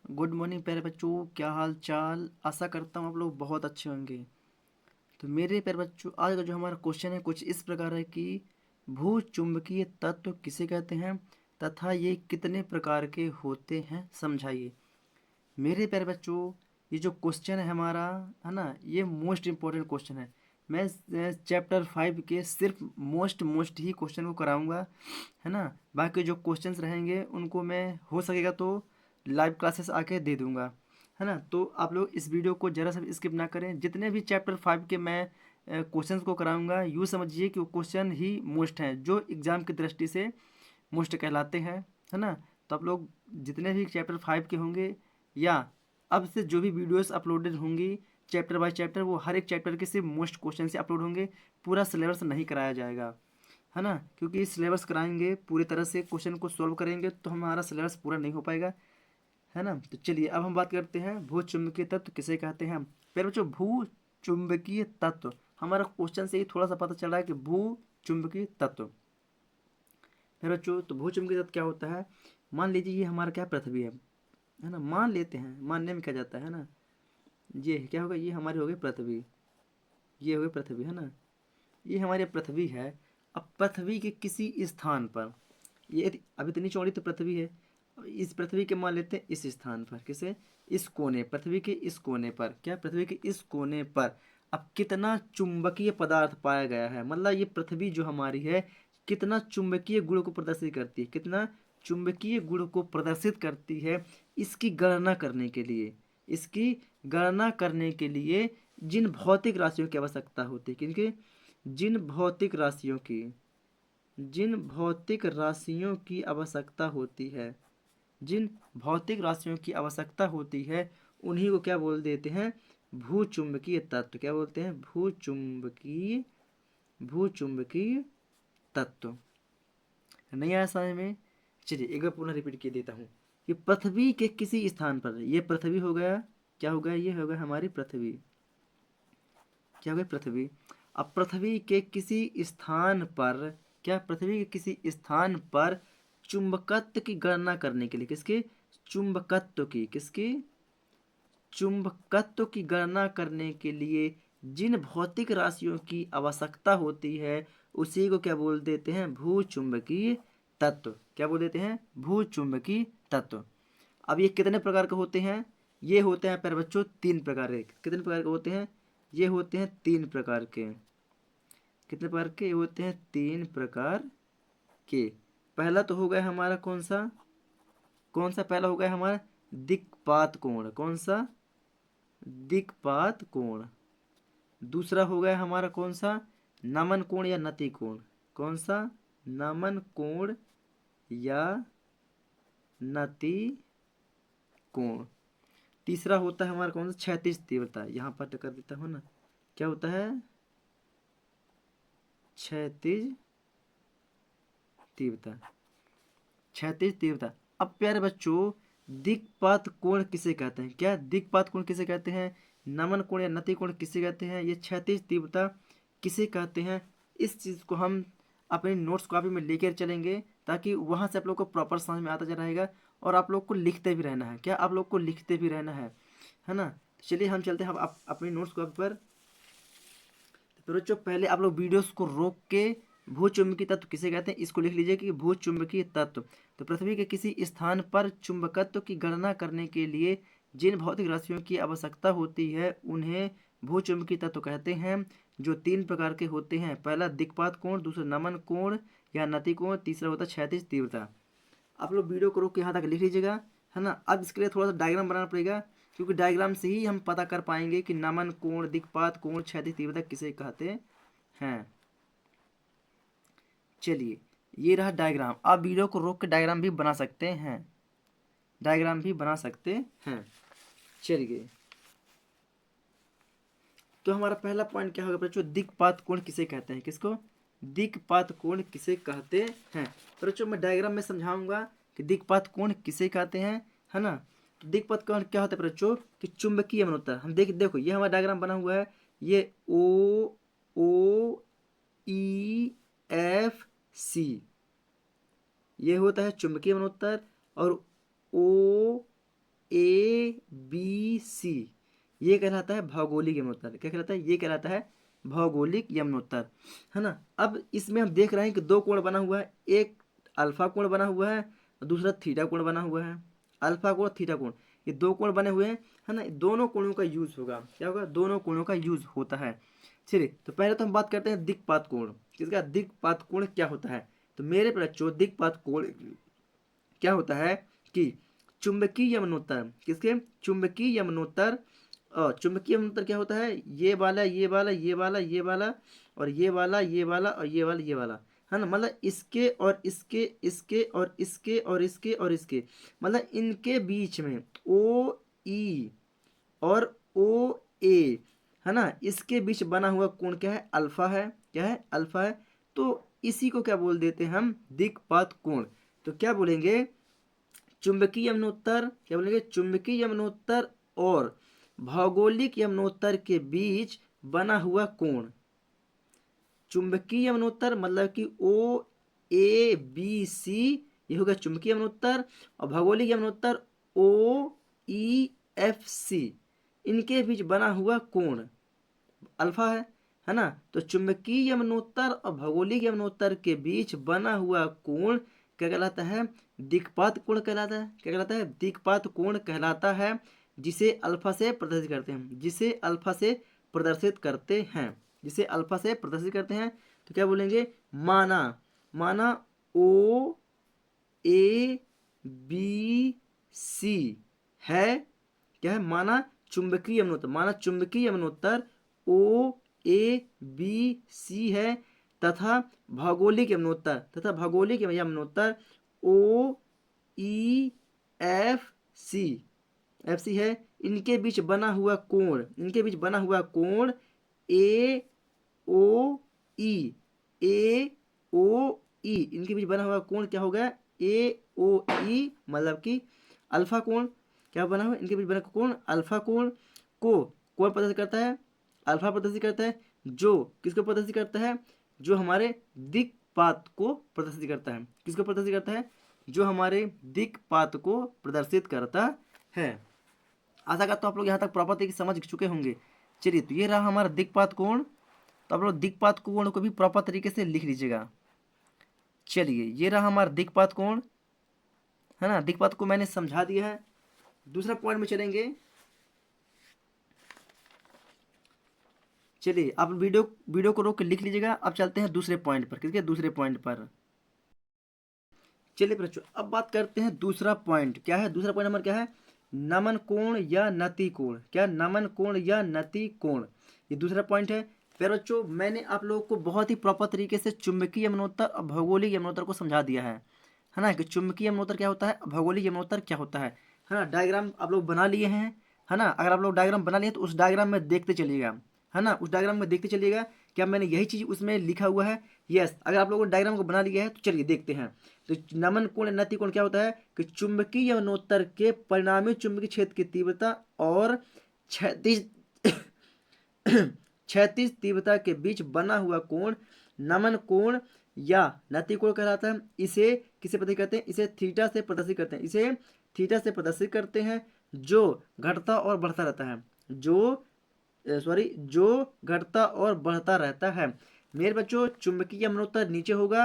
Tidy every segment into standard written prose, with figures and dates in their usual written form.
Good morning प्यारे बच्चों, क्या हाल चाल। आशा करता हूँ आप लोग बहुत अच्छे होंगे। तो मेरे प्यारे बच्चों, आज का जो हमारा क्वेश्चन है कुछ इस प्रकार है कि भूचुंबकीय तत्व किसे कहते हैं तथा ये कितने प्रकार के होते हैं, समझाइए। मेरे प्यारे बच्चों, ये जो क्वेश्चन है हमारा, है ना, ये मोस्ट इम्पोर्टेंट क्वेश्चन है। मैं चैप्टर 5 के सिर्फ मोस्ट ही क्वेश्चन को कराऊंगा, है ना। बाकी जो क्वेश्चंस रहेंगे उनको मैं हो सकेगा तो लाइव क्लासेस आके दे दूंगा, है ना। तो आप लोग इस वीडियो को ज़रा सा स्किप ना करें। जितने भी चैप्टर 5 के मैं क्वेश्चंस को कराऊंगा, यूँ समझिए कि वो क्वेश्चन ही मोस्ट हैं, जो एग्ज़ाम की दृष्टि से मोस्ट कहलाते हैं, है ना। तो आप लोग जितने भी चैप्टर 5 के होंगे या अब से जो भी वीडियोस अपलोडेड होंगी चैप्टर बाय चैप्टर, वो हर एक चैप्टर के सिर्फ मोस्ट क्वेश्चन से अपलोड होंगे। पूरा सिलेबस नहीं कराया जाएगा, है ना, क्योंकि सिलेबस कराएंगे पूरी तरह से, क्वेश्चन को सॉल्व करेंगे तो हमारा सिलेबस पूरा नहीं हो पाएगा, है ना। तो चलिए अब हम बात करते हैं भू चुंबकीय तत्व किसे कहते हैं। फिर बच्चों, भू चुंबकीय तत्व, हमारा क्वेश्चन से ही थोड़ा सा पता चला है कि भू चुंबकीय तत्व। फिर बच्चों, तो भू चुंबकीय तत्व क्या होता है। मान लीजिए ये हमारा क्या पृथ्वी है ना, मान लेते हैं, मानने में क्या जाता है ना। ये क्या होगा, ये हमारी हो गई पृथ्वी, ये हो गई पृथ्वी, है ना। ये हमारी पृथ्वी है। अब पृथ्वी के किसी स्थान पर, ये अभी इतनी चौड़ी तो पृथ्वी है, इस पृथ्वी के मान लेते हैं इस स्थान पर, किसे, इस कोने, पृथ्वी के इस कोने पर, क्या, पृथ्वी के इस कोने पर अब कितना चुंबकीय पदार्थ पाया गया है, मतलब ये पृथ्वी जो हमारी है कितना चुंबकीय गुण को प्रदर्शित करती है, कितना चुंबकीय गुण को प्रदर्शित करती है, इसकी गणना करने के लिए, इसकी गणना करने के लिए जिन भौतिक राशियों की आवश्यकता होती है, क्योंकि जिन भौतिक राशियों की, जिन भौतिक राशियों की आवश्यकता होती है, जिन भौतिक राशियों की आवश्यकता होती है, उन्हीं को क्या बोल देते हैं, भूचुंबकीय तत्व। क्या बोलते हैं, भूचुंबकीय, भूचुंबकीय तत्व। नहीं आया समझ में। चलिए एक बार पुनः रिपीट किए देता हूँ कि पृथ्वी के किसी स्थान पर, ये पृथ्वी हो गया, क्या हो गया, ये हो गया हमारी पृथ्वी, क्या हो गई पृथ्वी। अब पृथ्वी के किसी स्थान पर, क्या, पृथ्वी के किसी स्थान पर चुंबकत्व की गणना करने के लिए, किसके, चुंबकत्व की, किसकी, चुंबकत्व की गणना करने के लिए जिन भौतिक राशियों की आवश्यकता होती है, उसी को क्या बोल देते हैं, भूचुंबकीय तत्व। क्या बोल देते हैं, भूचुंबकीय तत्व। अब ये कितने प्रकार के होते हैं, ये होते हैं प्यारे बच्चों तीन प्रकार के। कितने प्रकार के होते हैं, ये होते हैं तीन प्रकार के। कितने प्रकार के, ये होते हैं तीन प्रकार के। पहला तो हो गया हमारा कौन सा, कौन सा पहला हो गया हमारा, दिक्पात कोण, कौन सा, दिक्पात कोण। दूसरा हो गया हमारा कौन सा, नमन कोण या नति कोण, कौन सा, नमन कोण या नति कोण। तीसरा होता है हमारा कौन सा, क्षैतिज तीव्रता, यहाँ पर कर देता हूँ ना, क्या होता है, क्षैतिज तीव्रता, क्षैतिज तीव्रता। अब प्यारे बच्चों, दिक्पात कोण किसे कहते हैं, क्या, दिक्पात कोण किसे कहते हैं, नमन कोण या नति कोण किसे कहते हैं, ये क्षैतिज तीव्रता किसे कहते हैं, इस चीज़ को हम अपने नोट्स कॉपी में लेकर चलेंगे, ताकि वहाँ से आप लोग को प्रॉपर समझ में आता जा रहेगा। और आप लोग को लिखते भी रहना है, क्या, आप लोग को लिखते भी रहना है ना। तो चलिए हम चलते हैं हम अपनी नोट्स कॉपी पर। तो बच्चों पहले आप लोग वीडियोस को रोक के भूचुंबकीय तत्व किसे कहते हैं इसको लिख लीजिए कि भूचुंबकीय तत्व। तो पृथ्वी के किसी स्थान पर चुंबकत्व की गणना करने के लिए जिन भौतिक राशियों की आवश्यकता होती है उन्हें भूचुंबकीय तत्व कहते हैं, जो तीन प्रकार के होते हैं। पहला दिक्पात कोण, दूसरा नमन कोण या नति कोण, तीसरा होता है क्षैतिज तीव्रता। आप लोग वीडियो को रोक के यहाँ तक लिख लीजिएगा, है ना। अब इसके लिए थोड़ा सा डायग्राम बनाना पड़ेगा, क्योंकि डायग्राम से ही हम पता कर पाएंगे कि नमन कोण, दिक्पात कोण, क्षैतिज तीव्रता किसे कहते हैं। चलिए ये रहा डायग्राम। आप वीडियो को रोक के डायग्राम भी बना सकते हैं, डायग्राम भी बना सकते हैं। चलिए, तो हमारा पहला पॉइंट क्या होगा बच्चों, दिक्पात कोण किसे कहते हैं, किसको, दिक्पात कोण किसे कहते हैं। तो बच्चों मैं डायग्राम में समझाऊंगा कि दिक्पात कोण किसे कहते हैं, है ना। तो दिक्पात कोण क्या होता है बच्चों, कि चुंबकीय एवं उत्तर, हम देखो ये हमारा डायग्राम बना हुआ है, ये ओ ई एफ सी, ये होता है चुंबकीय मनोत्तर। और ओ ए सी, ये कहलाता है भौगोलिक यमुनोत्तर। क्या कहलाता है? ये कहलाता है भौगोलिक यमुनोत्तर, है ना। अब इसमें हम देख रहे हैं कि दो कोण बना हुआ है, एक अल्फा कोण बना हुआ है और दूसरा थीटा कोण बना हुआ है। अल्फा कोण, थीटा कोण, ये दो कोण बने हुए हैं, है ना। दोनों कोणों का यूज होगा, क्या होगा? दोनों कोणों का यूज होता है। चलिए, तो पहले तो हम बात करते हैं दिक्पात कोण। किसका? दिक्पात कोण क्या होता है? तो मेरे बच्चों, दिक्पात कोण क्या होता है कि चुंबकीय यमुनोत्तर, किसके? चुंबकीय यमुनोत्तर। चुंबकीय यमुनोत्तर क्या होता है? ये वाला, ये वाला, ये वाला, ये वाला, और ये वाला, ये वाला, और ये वाला, ये वाला, है ना। मतलब इसके और इसके, इसके और इसके और इसके और इसके, मतलब इनके बीच में ओ ई और ओ ए, है ना, इसके बीच बना हुआ कोण क्या है? अल्फा है। क्या है? अल्फा है। तो इसी को क्या बोल देते हैं हम? दिक्पात कोण। तो क्या बोलेंगे? चुंबकीय यमुनोत्तर, क्या बोलेंगे? चुंबकीय यमुनोत्तर और भौगोलिक यमुनोत्तर के बीच बना हुआ कोण। चुंबकीय यमुनोत्तर मतलब कि ओ ए बी सी, ये हो गया चुंबकीय यमुनोत्तर, और भौगोलिक यमुनोत्तर ओ ई एफ सी, इनके बीच बना हुआ कोण अल्फा है ना। तो चुंबकीय यमुनोत्तर और भौगोलिक यमुनोत्तर के बीच बना हुआ कोण क्या कहलाता है? दिक्पात कोण कहलाता है। क्या कहलाता है? दिक्पात कोण कहलाता है, जिसे अल्फा से प्रदर्शित करते हैं, जिसे अल्फा से प्रदर्शित करते हैं, जिसे अल्फा से प्रदर्शित करते हैं। तो क्या बोलेंगे? माना, माना ओ ए बी सी है, क्या है? माना चुंबकीय यमुनोत्तर, माना चुंबकीय यमुनोत्तर ओ ए बी सी है, तथा भौगोलिक यमुनोत्तर, तथा भौगोलिक यमुनोत्तर ओ ई एफ सी है। इनके बीच बना हुआ कोण, इनके बीच बना हुआ कोण ए ओ ई, ए ओ ई, इनके बीच बना हुआ कोण क्या हो गया? ए ओ ई, मतलब कि अल्फा कोण। क्या बना हुआ? इनके बीच बना कोण अल्फा कोण को कौन प्रदर्शित करता है? अल्फा प्रदर्शित करता है। जो किसको प्रदर्शित करता है? जो हमारे दिक्पात को प्रदर्शित करता है। किसको प्रदर्शित करता है? जो हमारे दिक्पात को प्रदर्शित करता है। आशा करता हूँ आप लोग यहाँ तक प्रॉपर तरीके से समझ चुके होंगे। चलिए, तो ये रहा हमारा दिक्पात कोण। तो आप लोग दिक्पात कोण को भी प्रॉपर तरीके से लिख लीजिएगा। चलिए, ये रहा हमारा दिक्पात कोण, है ना। दिक्पात को मैंने समझा दिया है। दूसरा पॉइंट में चलेंगे। चलिए, आप वीडियो को रोक के लिख लीजिएगा। अब चलते हैं दूसरे पॉइंट पर। किसके? दूसरे पॉइंट पर। चलिए बच्चों, अब बात करते हैं दूसरा पॉइंट। क्या है दूसरा पॉइंट? नंबर क्या है? नमन कोण या नति कोण। क्या? नमन कोण या नति कोण, ये दूसरा पॉइंट है। फिर बच्चों, मैंने आप लोगों को बहुत ही प्रॉपर तरीके से चुंबकीय यमुनोत्तर और भौगोलिक यमुनोत्तर को समझा दिया है ना, कि चुंबकीय यमुनोत्तर क्या होता है, भौगोलिक यमुनोत्तर क्या होता है ना। डायग्राम आप लोग बना लिए हैं, है ना। अगर आप लोग डायग्राम बना लिए तो उस डायग्राम में देखते चलिएगा, है ना। उस डायग्राम में देखते चलिएगा, क्या मैंने यही चीज़ उसमें लिखा हुआ है? यस। अगर आप लोगों ने डायग्राम को बना लिया है तो चलिए देखते हैं। तो नमन कोण नति कोण क्या होता है कि चुंबकीय यमुनोत्तर के परिणामी चुंबकीय क्षेत्र की तीव्रता और क्षैतिज क्षैतिज तीव्रता के बीच बना हुआ कोण नमन कोण या नति कोण कहलाता है। इसे किसे प्रदर्शित करते हैं? इसे थीटा से प्रदर्शित करते हैं। इसे थीटा से प्रदर्शित करते हैं, जो घटता और बढ़ता रहता है, जो घटता और बढ़ता रहता है। मेरे बच्चों, चुंबकीय यमुनोत्तर नीचे होगा,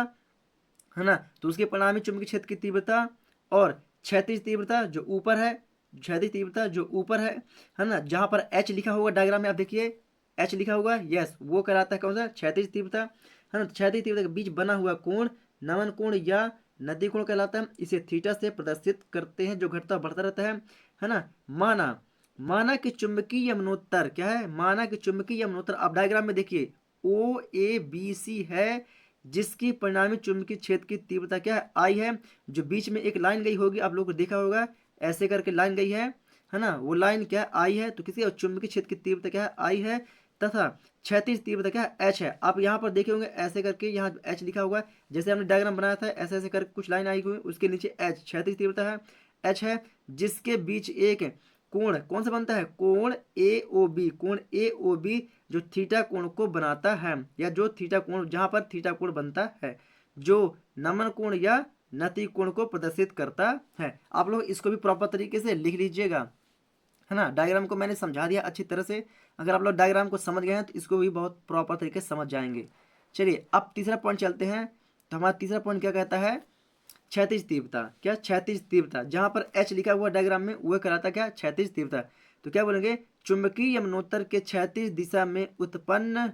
है ना। तो उसके परिणामी चुंबकीय क्षेत्र की तीव्रता और क्षैतिज तीव्रता जो ऊपर है, क्षैतिज तीव्रता जो ऊपर है ना। जहां पर एच लिखा होगा डायग्राम में, आप देखिए एच लिखा होगा, यस, वो कहलाता है कौन सा? क्षैतिज तीव्रता, है ना। क्षैतिज तीव्रता के बीच बना हुआ कोण नमन कोण या नति कोण कहलाता है। इसे थीटा से प्रदर्शित करते हैं, जो घटता बढ़ता रहता है ना। माना कि चुंबकीय यमुनोत्तर क्या है? माना कि चुंबकीय यमुनोत्तर, आप डायग्राम में देखिए ओ ए बी सी है, जिसकी परिणामी चुंबकीय क्षेत्र की तीव्रता क्या है? आई है। जो बीच में एक लाइन गई होगी, आप लोगों को देखा होगा, ऐसे करके लाइन गई है ना। वो लाइन क्या है? आई है। तो किसी चुंबकीय क्षेत्र की तीव्रता क्या है? आई है। तथा क्षैतिज तीव्रता क्या है? एच है। आप यहाँ पर देखे होंगे ऐसे करके, यहाँ एच लिखा हुआ है, जैसे हमने डायग्राम बनाया था, ऐसे ऐसे करके कुछ लाइन आई हुई, उसके नीचे एच क्षैतिज तीव्रता है, एच है, जिसके बीच एक कोण कौन सा बनता है? कोण ए ओ बी, कोण ए ओ बी, जो थीटा कोण को बनाता है, या जो थीटा कोण, जहां पर थीटा कोण बनता है, जो नमन कोण या नति कोण को प्रदर्शित करता है। आप लोग इसको भी प्रॉपर तरीके से लिख लीजिएगा, है ना। डायग्राम को मैंने समझा दिया अच्छी तरह से। अगर आप लोग डायग्राम को समझ गए हैं तो इसको भी बहुत प्रॉपर तरीके से समझ जाएंगे। चलिए अब तीसरा पॉइंट चलते हैं। तो हमारा तीसरा पॉइंट क्या कहता है, क्षैतिज तीव्रता। क्या, क्षैतिज तीव्रता। जहां पर एच लिखा हुआ डायग्राम में वह कहलाता क्या, क्षैतिज तीव्रता। तो क्या बोलेंगे, चुंबकीय यमनोत्तर के क्षैतिज दिशा में उत्पन्न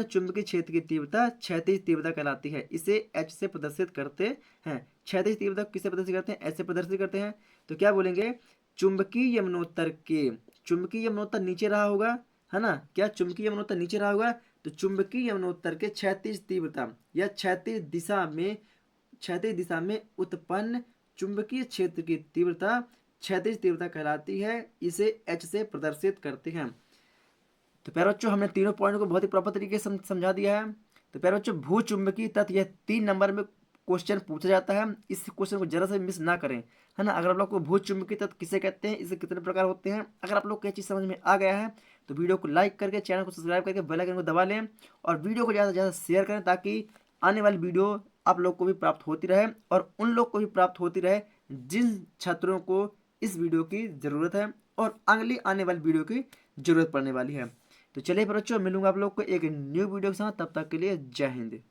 चुंबकीय क्षेत्र की तीव्रता क्षैतिज तीव्रता कहलाती है। इसे एच से प्रदर्शित करते हैं। क्षैतिज तीव्रता किसे प्रदर्शित करते हैं, एच से प्रदर्शित करते हैं। तो क्या बोलेंगे, चुंबकीय यमुनोत्तर नीचे रहा होगा, है ना। क्या, चुंबकीय यमुनोत्तर नीचे रहा होगा, तो चुंबकीय यमुनोत्तर के क्षैतिज तीव्रता या क्षैतिज दिशा में उत्पन्न चुंबकीय क्षेत्र की तीव्रता क्षैतिज तीव्रता कहलाती है। इसे एच से प्रदर्शित करते हैं। तो प्यारे बच्चों, हमने तीनों पॉइंट को बहुत ही प्रॉपर तरीके से समझा दिया है। तो प्यारे बच्चों, भूचुंबकीय तत्व यह 3 नंबर में क्वेश्चन पूछा जाता है। इस क्वेश्चन को जरा से मिस ना करें, है ना। अगर आप लोग को भूचुंबकीय तत्व किसे कहते हैं, इसके कितने प्रकार होते हैं, अगर आप लोग को यह चीज़ समझ में आ गया है तो वीडियो को लाइक करके, चैनल को सब्सक्राइब करके, बेल आइकन को दबा लें और वीडियो को ज़्यादा से ज़्यादा शेयर करें, ताकि आने वाली वीडियो आप लोग को भी प्राप्त होती रहे और उन लोग को भी प्राप्त होती रहे जिन छात्रों को इस वीडियो की ज़रूरत है और अगली आने वाली वीडियो की ज़रूरत पड़ने वाली है। तो चलिए बच्चों, मिलूंगा आप लोग को एक न्यू वीडियो के साथ। तब तक के लिए जय हिंद।